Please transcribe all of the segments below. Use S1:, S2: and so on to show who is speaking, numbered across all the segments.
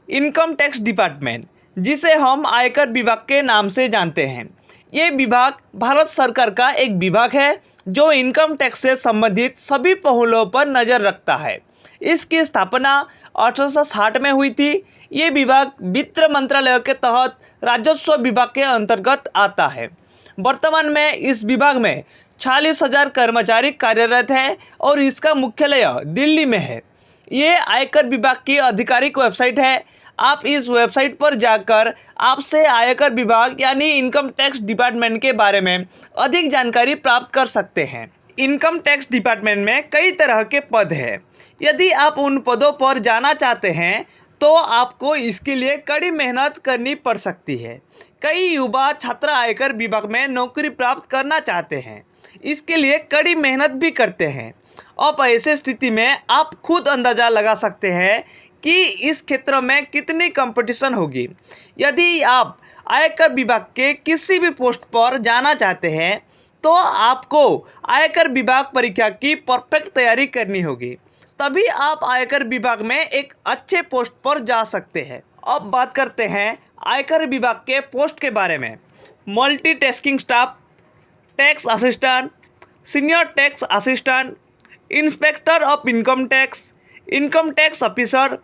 S1: Income tax department, जिसे हम आयकर विभाग के नाम से जानते हैं। ये विभाग भारत सरकार का एक विभाग है जो इनकम टैक्स से संबंधित सभी पहलुओं पर नज़र रखता है। इसकी स्थापना 1860 में हुई थी। ये विभाग वित्त मंत्रालय के तहत राजस्व विभाग के अंतर्गत आता है। वर्तमान में इस विभाग में 46,000 कर्मचारी कार्यरत हैं और इसका मुख्यालय दिल्ली में है। ये आयकर विभाग की आधिकारिक वेबसाइट है। आप इस वेबसाइट पर जाकर आपसे आयकर विभाग यानी इनकम टैक्स डिपार्टमेंट के बारे में अधिक जानकारी प्राप्त कर सकते हैं। इनकम टैक्स डिपार्टमेंट में कई तरह के पद हैं। यदि आप उन पदों पर जाना चाहते हैं तो आपको इसके लिए कड़ी मेहनत करनी पड़ सकती है। कई युवा छात्र आयकर विभाग में नौकरी प्राप्त करना चाहते हैं, इसके लिए कड़ी मेहनत भी करते हैं। अब ऐसे स्थिति में आप खुद अंदाज़ा लगा सकते हैं कि इस क्षेत्र में कितनी कंपटीशन होगी। यदि आप आयकर विभाग के किसी भी पोस्ट पर जाना चाहते हैं तो आपको आयकर विभाग परीक्षा की परफेक्ट तैयारी करनी होगी, तभी आप आयकर विभाग में एक अच्छे पोस्ट पर जा सकते हैं। अब बात करते हैं आयकर विभाग के पोस्ट के बारे में। Multitasking staff, tax assistant, senior tax assistant, inspector of income tax officer,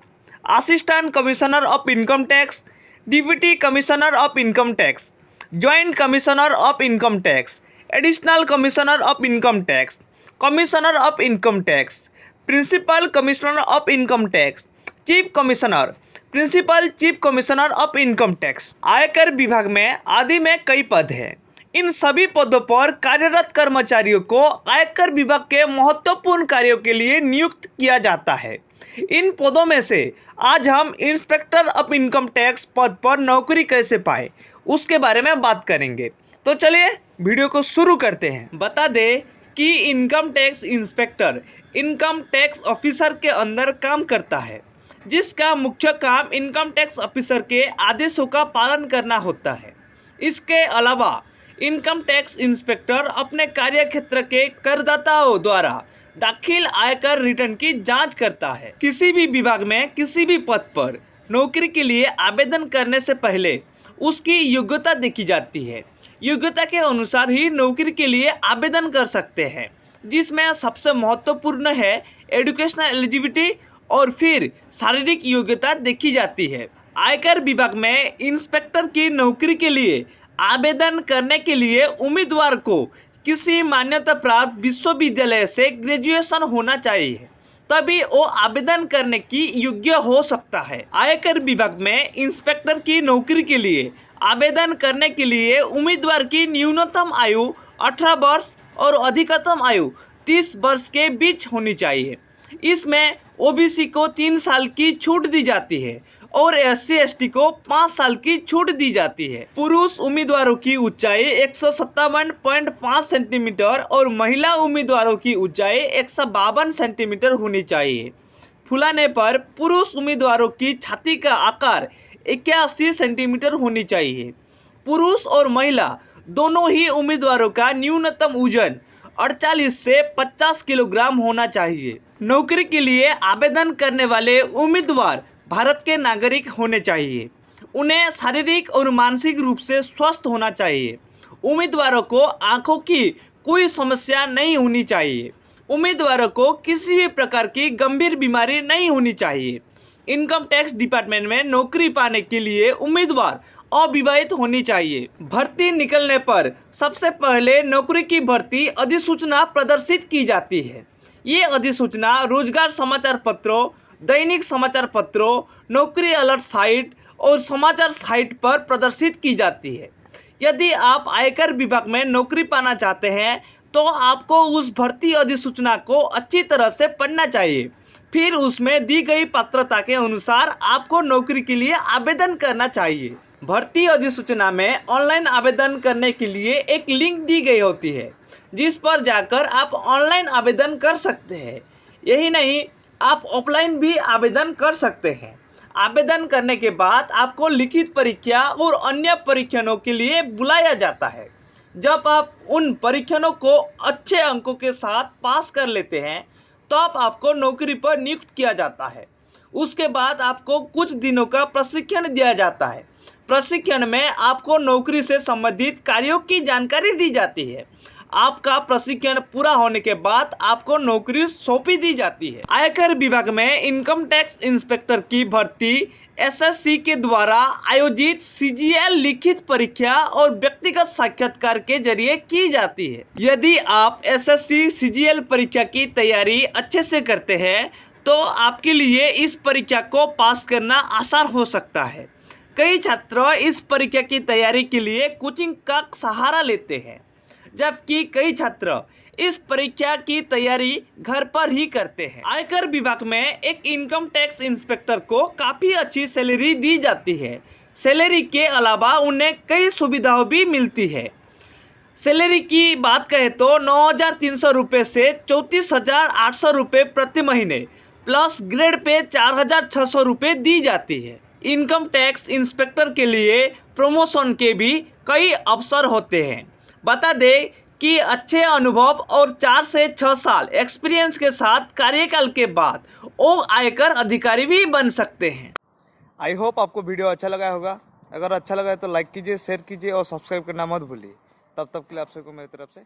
S1: assistant commissioner of income tax, deputy commissioner of income tax, joint commissioner of income tax, additional commissioner of income tax, commissioner of income tax, principal commissioner of income tax, chief commissioner, principal chief commissioner of income tax. आयकर विभाग में आदि में कई पद हैं। इन सभी पदों पर कार्यरत कर्मचारियों को आयकर विभाग के महत्वपूर्ण कार्यों के लिए नियुक्त किया जाता है। इन पदों में से आज हम इंस्पेक्टर ऑफ इनकम टैक्स पद पर नौकरी कैसे पाएं उसके बारे में बात करेंगे। तो चलिए वीडियो को शुरू करते हैं। बता दें कि income tax inspector income tax officer के अंदर काम करता है, जिसका मुख्य काम इनकम टैक्स ऑफिसर के आदेशों का पालन करना होता है। इसके अलावा इनकम टैक्स इंस्पेक्टर अपने कार्यक्षेत्र के करदाताओं द्वारा दाखिल आयकर रिटर्न की जांच करता है। किसी भी विभाग में किसी भी पद पर नौकरी के लिए आवेदन करने से पहले उसकी योग्यता देखी जाती है। योग्यता के अनुसार ही नौकरी के लिए आवेदन कर सकते हैं, जिसमें सबसे महत्वपूर्ण है एजुकेशनल एलिजिबिलिटी और फिर शारीरिक योग्यता देखी जाती है। आयकर विभाग में इंस्पेक्टर की नौकरी के लिए आवेदन करने के लिए उम्मीदवार को किसी मान्यता प्राप्त विश्वविद्यालय से ग्रेजुएशन होना चाहिए, तभी वो आवेदन करने की योग्य हो सकता है। आयकर विभाग में इंस्पेक्टर की नौकरी के लिए आवेदन करने के लिए उम्मीदवार की न्यूनतम आयु 18 वर्ष और अधिकतम आयु 30 वर्ष के बीच होनी चाहिए। इसमें ओबीसी को 3 साल की छूट दी जाती है और SC ST को 5 साल की छूट दी जाती है। पुरुष उम्मीदवारों की ऊंचाई 157.5 सेंटीमीटर और महिला उम्मीदवारों की ऊंचाई 152 सेंटीमीटर होनी चाहिए। फुलाने पर पुरुष उम्मीदवारों की छाती का आकार 81 सेंटीमीटर होनी चाहिए। पुरुष और महिला दोनों ही उम्मीदवारों का न्यूनतम वजन 48 से 50 किलोग्राम होना चाहिए। नौकरी के लिए आवेदन करने वाले उम्मीदवार भारत के नागरिक होने चाहिए। उन्हें शारीरिक और मानसिक रूप से स्वस्थ होना चाहिए। उम्मीदवारों को आंखों की कोई समस्या नहीं होनी चाहिए। उम्मीदवारों को किसी भी प्रकार की गंभीर बीमारी नहीं होनी चाहिए। इनकम टैक्स डिपार्टमेंट में नौकरी पाने के लिए उम्मीदवार अविवाहित होनी चाहिए। भर्ती निकलने पर सबसे पहले नौकरी की भर्ती अधिसूचना प्रदर्शित की जाती है। ये अधिसूचना रोजगार समाचार पत्रों, दैनिक समाचार पत्रों, नौकरी अलर्ट साइट और समाचार साइट पर प्रदर्शित की जाती है। यदि आप आयकर विभाग में नौकरी पाना चाहते हैं तो आपको उस भर्ती अधिसूचना को अच्छी तरह से पढ़ना चाहिए। फिर उसमें दी गई पात्रता के अनुसार आपको नौकरी के लिए आवेदन करना चाहिए। भर्ती अधिसूचना में ऑनलाइन आवेदन करने के लिए एक लिंक दी गई होती है, जिस पर जाकर आप ऑनलाइन आवेदन कर सकते हैं। यही नहीं, आप ऑफलाइन भी आवेदन कर सकते हैं। आवेदन करने के बाद आपको लिखित परीक्षा और अन्य परीक्षणों के लिए बुलाया जाता है। जब आप उन परीक्षणों को अच्छे अंकों के साथ पास कर लेते हैं तब आपको नौकरी पर नियुक्त किया जाता है। उसके बाद आपको कुछ दिनों का प्रशिक्षण दिया जाता है। प्रशिक्षण में आपको नौकरी से संबंधित कार्यों की जानकारी दी जाती है। आपका प्रशिक्षण पूरा होने के बाद आपको नौकरी सौंपी दी जाती है। आयकर विभाग में इनकम टैक्स इंस्पेक्टर की भर्ती एसएससी के द्वारा आयोजित सीजीएल लिखित परीक्षा और व्यक्तिगत साक्षात्कार के जरिए की जाती है। यदि आप एसएससी सीजीएल परीक्षा की तैयारी अच्छे से करते हैं तो आपके लिए इस परीक्षा को पास करना आसान हो सकता है। कई छात्र इस परीक्षा की तैयारी के लिए कोचिंग का सहारा लेते हैं, जबकि कई छात्र इस परीक्षा की तैयारी घर पर ही करते हैं। आयकर विभाग में एक इनकम टैक्स इंस्पेक्टर को काफ़ी अच्छी सैलरी दी जाती है। सैलरी के अलावा उन्हें कई सुविधाएं भी मिलती है। सैलरी की बात करें तो 9,300 रुपये से 34,800 रुपये प्रति महीने प्लस ग्रेड पे 4,600 रुपये दी जाती है। इनकम टैक्स इंस्पेक्टर के लिए प्रमोशन के भी कई अवसर होते हैं। बता दें कि अच्छे अनुभव और 4 से 6 साल एक्सपीरियंस के साथ कार्यकाल के बाद वो आयकर अधिकारी भी बन सकते हैं।
S2: आई होप आपको वीडियो अच्छा लगा होगा। अगर अच्छा लगा है तो लाइक कीजिए, शेयर कीजिए और सब्सक्राइब करना मत भूलिए। तब के लिए आप सबको मेरी तरफ से